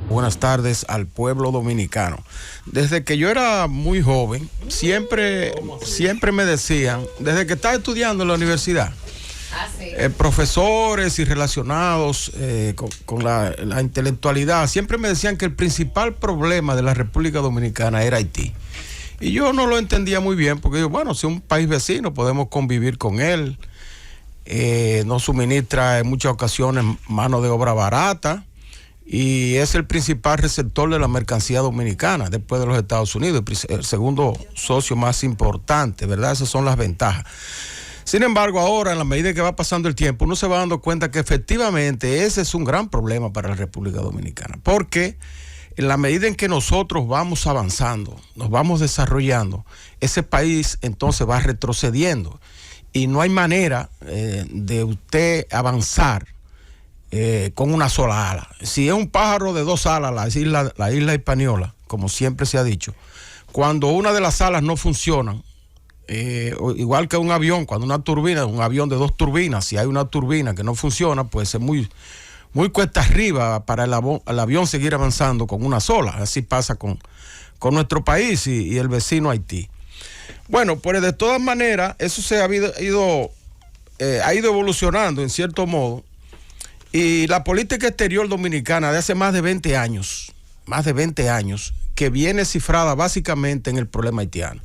Buenas tardes al pueblo dominicano. Desde que yo era muy joven, siempre me decían, desde que estaba estudiando en la universidad, profesores y relacionados con la intelectualidad, siempre me decían que el principal problema de la República Dominicana era Haití. Y yo no lo entendía muy bien, porque yo, bueno, si es un país vecino, podemos convivir con él, nos suministra en muchas ocasiones mano de obra barata, y es el principal receptor de la mercancía dominicana después de los Estados Unidos, el segundo socio más importante, ¿verdad? Esas son las ventajas. Sin embargo, ahora, en la medida que va pasando el tiempo, uno se va dando cuenta que efectivamente ese es un gran problema para la República Dominicana, porque en la medida en que nosotros vamos avanzando, nos vamos desarrollando, ese país entonces va retrocediendo y no hay manera de usted avanzar con una sola ala. Si es un pájaro de dos alas, la isla Hispaniola, como siempre se ha dicho, cuando una de las alas no funciona, igual que un avión, cuando una turbina, un avión de dos turbinas, si hay una turbina que no funciona, pues es muy cuesta arriba para el avión seguir avanzando con una sola. Así pasa con nuestro país y el vecino Haití. Bueno, pues de todas maneras, eso se ha ido evolucionando en cierto modo. Y la política exterior dominicana de hace más de 20 años, que viene cifrada básicamente en el problema haitiano.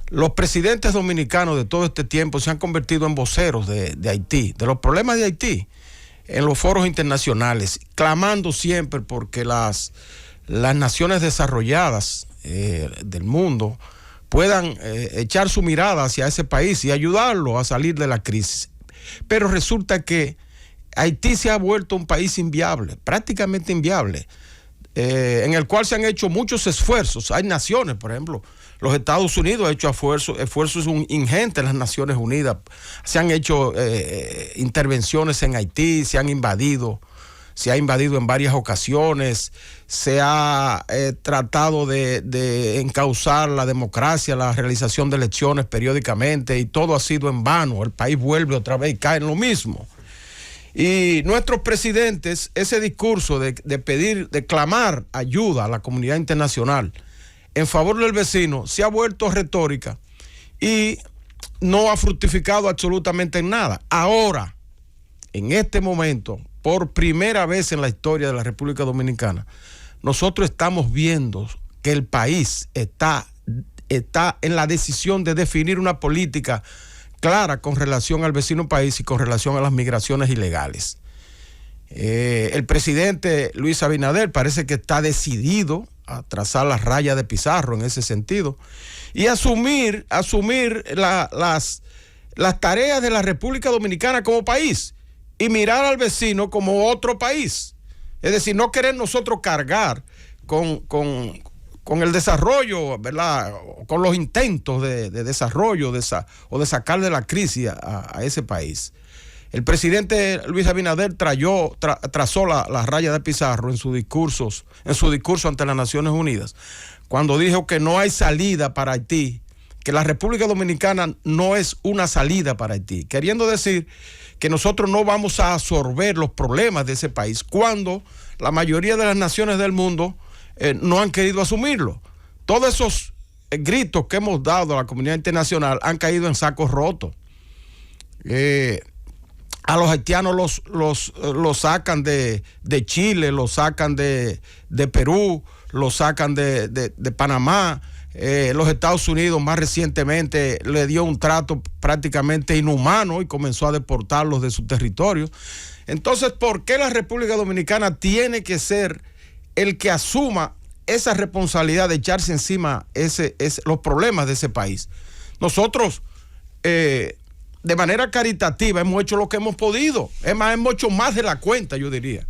Los presidentes dominicanos de todo este tiempo se han convertido en voceros de Haití, de los problemas de Haití, en los foros internacionales, clamando siempre porque las naciones desarrolladas del mundo puedan echar su mirada hacia ese país y ayudarlo a salir de la crisis. Pero resulta que Haití se ha vuelto un país inviable, prácticamente inviable, en el cual se han hecho muchos esfuerzos. Hay naciones, por ejemplo, los Estados Unidos ha hecho esfuerzos ingentes en las Naciones Unidas. Se han hecho intervenciones en Haití, se ha invadido en varias ocasiones, se ha tratado de encauzar la democracia, la realización de elecciones periódicamente, y todo ha sido en vano. El país vuelve otra vez y cae en lo mismo. Y nuestros presidentes, ese discurso de clamar ayuda a la comunidad internacional en favor del vecino, se ha vuelto retórica y no ha fructificado absolutamente en nada. Ahora, en este momento, por primera vez en la historia de la República Dominicana, nosotros estamos viendo que el país está en la decisión de definir una política clara con relación al vecino país y con relación a las migraciones ilegales. El presidente Luis Abinader parece que está decidido a trazar las rayas de Pizarro en ese sentido y asumir las tareas de la República Dominicana como país y mirar al vecino como otro país. Es decir, no querer nosotros cargar con el desarrollo, ¿verdad? Con los intentos de desarrollo o de sacar de la crisis a ese país. El presidente Luis Abinader trazó la raya de Pizarro en su discurso ante las Naciones Unidas, cuando dijo que no hay salida para Haití, que la República Dominicana no es una salida para Haití, queriendo decir que nosotros no vamos a absorber los problemas de ese país, cuando la mayoría de las naciones del mundo no han querido asumirlo. Todos esos gritos que hemos dado a la comunidad internacional han caído en sacos rotos. A los haitianos los sacan de Chile, los sacan de Perú, los sacan de Panamá. Los Estados Unidos más recientemente le dio un trato prácticamente inhumano y comenzó a deportarlos de su territorio. Entonces, ¿por qué la República Dominicana tiene que ser el que asuma esa responsabilidad de echarse encima los problemas de ese país? Nosotros, de manera caritativa, hemos hecho lo que hemos podido. Es más, hemos hecho más de la cuenta, yo diría.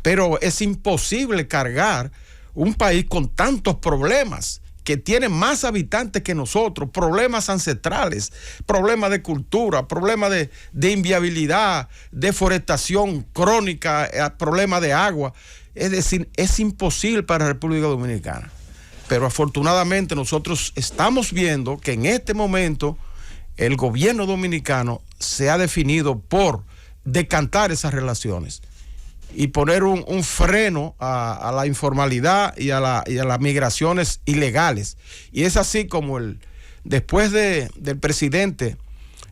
Pero es imposible cargar un país con tantos problemas, que tiene más habitantes que nosotros, problemas ancestrales, problemas de cultura, problemas de inviabilidad, deforestación crónica, problemas de agua. Es decir, es imposible para la República Dominicana. Pero afortunadamente nosotros estamos viendo que en este momento el gobierno dominicano se ha definido por decantar esas relaciones. y poner un freno a la informalidad y a las migraciones ilegales. Y es así como después del presidente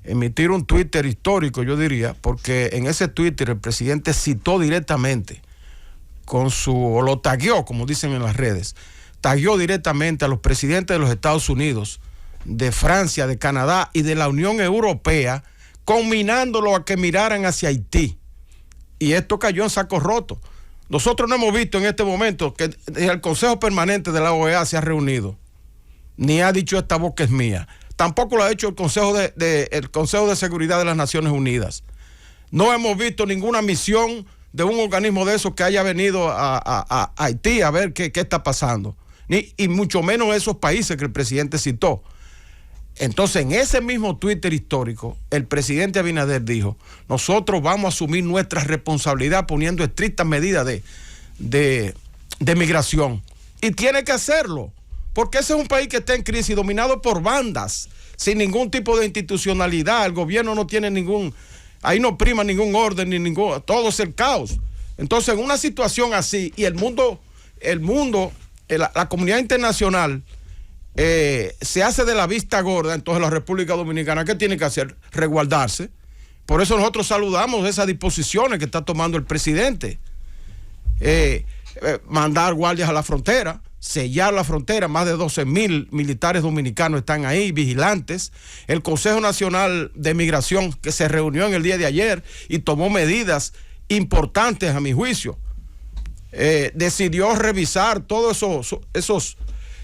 emitir un Twitter histórico, yo diría, porque en ese Twitter el presidente citó directamente o lo tagueó, como dicen en las redes, tagueó directamente a los presidentes de los Estados Unidos, de Francia, de Canadá y de la Unión Europea, combinándolo a que miraran hacia Haití. Y esto cayó en saco roto. Nosotros no hemos visto en este momento que el Consejo Permanente de la OEA se ha reunido, ni ha dicho esta boca es mía. Tampoco lo ha hecho el Consejo de Seguridad de las Naciones Unidas. No hemos visto ninguna misión de un organismo de esos que haya venido a Haití a ver qué está pasando. Y mucho menos esos países que el presidente citó. Entonces, en ese mismo Twitter histórico, el presidente Abinader dijo: nosotros vamos a asumir nuestra responsabilidad poniendo estrictas medidas de migración. Y tiene que hacerlo, porque ese es un país que está en crisis, dominado por bandas, sin ningún tipo de institucionalidad. El gobierno no tiene ahí no prima ningún orden, todo es el caos. Entonces, en una situación así, y la comunidad internacional se hace de la vista gorda, entonces la República Dominicana, ¿qué tiene que hacer? Resguardarse. Por eso nosotros saludamos esas disposiciones que está tomando el presidente. Mandar guardias a la frontera, sellar la frontera, más de 12,000 militares dominicanos están ahí, vigilantes. El Consejo Nacional de Migración, que se reunió en el día de ayer y tomó medidas importantes a mi juicio, decidió revisar todos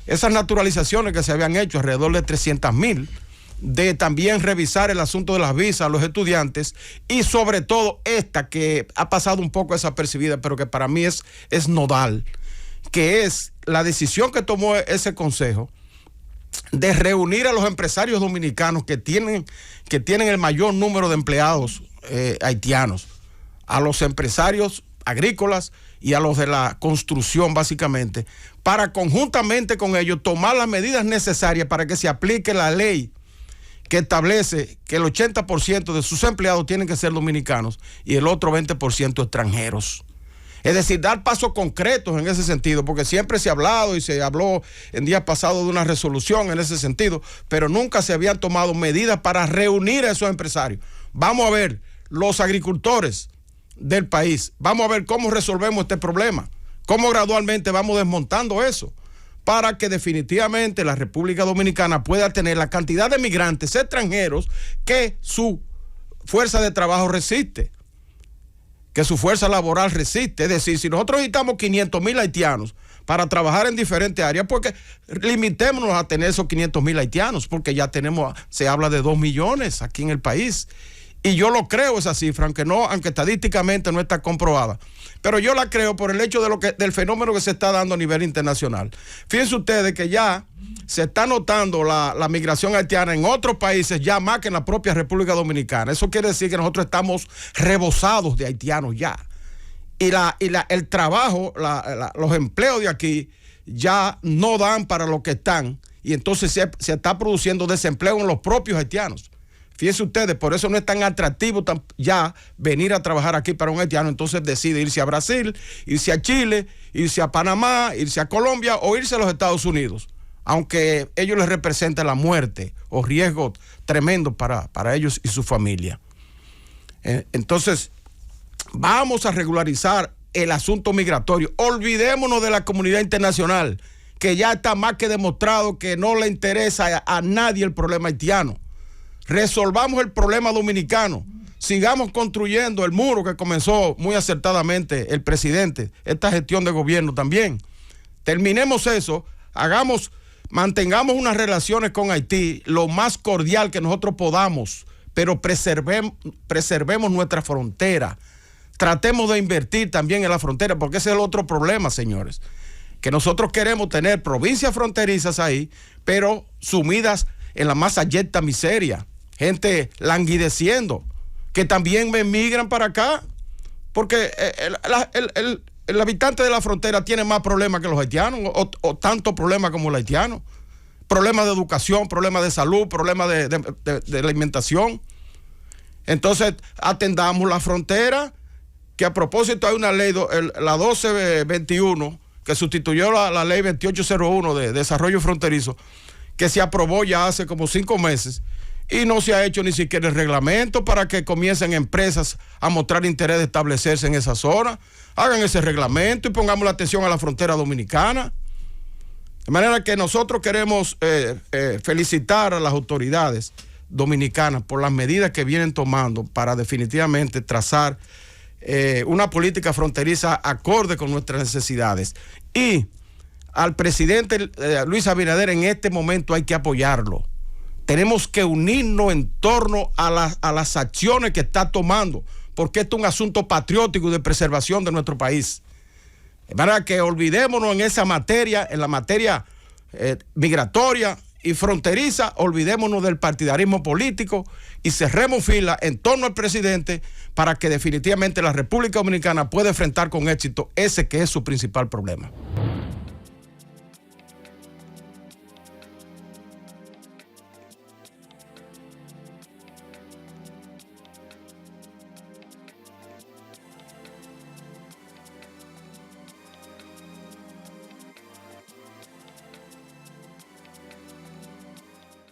esas naturalizaciones que se habían hecho, alrededor de 300,000, de también revisar el asunto de las visas a los estudiantes, y sobre todo esta que ha pasado un poco desapercibida, pero que para mí es nodal, que es la decisión que tomó ese consejo de reunir a los empresarios dominicanos que tienen el mayor número de empleados haitianos, a los empresarios agrícolas y a los de la construcción, básicamente, para conjuntamente con ellos tomar las medidas necesarias para que se aplique la ley que establece que el 80% de sus empleados tienen que ser dominicanos y el otro 20% extranjeros. Es decir, dar pasos concretos en ese sentido, porque siempre se ha hablado y se habló en días pasados de una resolución en ese sentido, pero nunca se habían tomado medidas para reunir a esos empresarios. Vamos a ver los agricultores del país, vamos a ver cómo resolvemos este problema, cómo gradualmente vamos desmontando eso, para que definitivamente la República Dominicana pueda tener la cantidad de migrantes extranjeros que su fuerza de trabajo resiste, que su fuerza laboral resiste. Es decir, si nosotros necesitamos 500,000 haitianos para trabajar en diferentes áreas, porque limitémonos a tener esos 500,000 haitianos, porque ya se habla de 2 millones aquí en el país. Y yo lo creo esa cifra, aunque estadísticamente no está comprobada. Pero yo la creo por el hecho del fenómeno que se está dando a nivel internacional. Fíjense ustedes que ya se está notando la migración haitiana en otros países, ya más que en la propia República Dominicana. Eso quiere decir que nosotros estamos rebosados de haitianos ya. Y el trabajo, los empleos de aquí ya no dan para lo que están. Y entonces se está produciendo desempleo en los propios haitianos. Fíjense ustedes, por eso no es tan atractivo ya venir a trabajar aquí para un haitiano. Entonces decide irse a Brasil, irse a Chile, irse a Panamá, irse a Colombia o irse a los Estados Unidos, aunque ellos les representa la muerte o riesgo tremendo para ellos y su familia. Entonces, vamos a regularizar el asunto migratorio. Olvidémonos de la comunidad internacional, que ya está más que demostrado que no le interesa a nadie el problema haitiano. Resolvamos el problema dominicano. Sigamos construyendo el muro que comenzó muy acertadamente el presidente, esta gestión de gobierno también. Terminemos eso, mantengamos unas relaciones con Haití lo más cordial que nosotros podamos, pero preservemos nuestra frontera. Tratemos de invertir también en la frontera, porque ese es el otro problema, señores, que nosotros queremos tener provincias fronterizas ahí, pero sumidas en la más abyecta miseria, gente languideciendo, que también emigran para acá, porque el habitante de la frontera tiene más problemas que los haitianos, o tanto problemas como los haitianos. Problemas de educación, problemas de salud, problemas de alimentación. Entonces, atendamos la frontera, que a propósito hay una ley, la 1221, que sustituyó la ley 2801 de desarrollo fronterizo, que se aprobó ya hace como 5 meses y no se ha hecho ni siquiera el reglamento para que comiencen empresas a mostrar interés de establecerse en esa zona. Hagan ese reglamento y pongamos la atención a la frontera dominicana. De manera que nosotros queremos felicitar a las autoridades dominicanas por las medidas que vienen tomando para definitivamente trazar una política fronteriza acorde con nuestras necesidades. Y al presidente Luis Abinader en este momento hay que apoyarlo. Tenemos que unirnos en torno a las acciones que está tomando, porque esto es un asunto patriótico y de preservación de nuestro país. De manera que olvidémonos en esa materia, en la materia migratoria y fronteriza, olvidémonos del partidarismo político y cerremos fila en torno al presidente para que definitivamente la República Dominicana pueda enfrentar con éxito ese que es su principal problema.